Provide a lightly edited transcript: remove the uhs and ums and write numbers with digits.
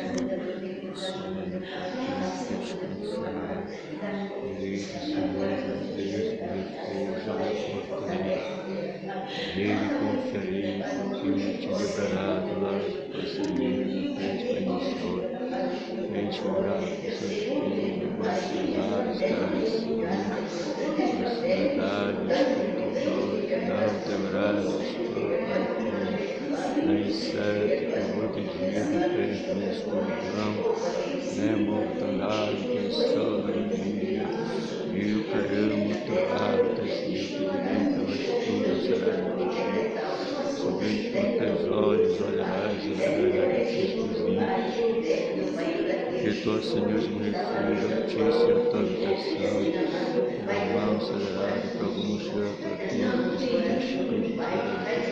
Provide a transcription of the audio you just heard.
Senhor, soberano pontífice, descansar direito, Senhor, meu Deus, do refúgio da fortaleza. Nele confiarei, porque ele te livrará do lago passarinho, da peste perniciosa. Mente orar por seus filhos, debaixo das asas estarás seguro. Na cidade, escrito Jorge, não temerás a espada nem fome, nem inseto que volte dia de peste, nem escuridão, nem mortandade que assola no dia. 1000 cairão ao teu lado, 10.000 à tua direita, mas tu não serás atingido. Somente com teus olhos olharás a miséria dos teus vizinhos. Porque tu, Senhor, és meu refúgio, Altíssimo, é a tua habitação. Pelo mal será de que algum cheiro a tua tenda, pois que o teu escudo te dará do teu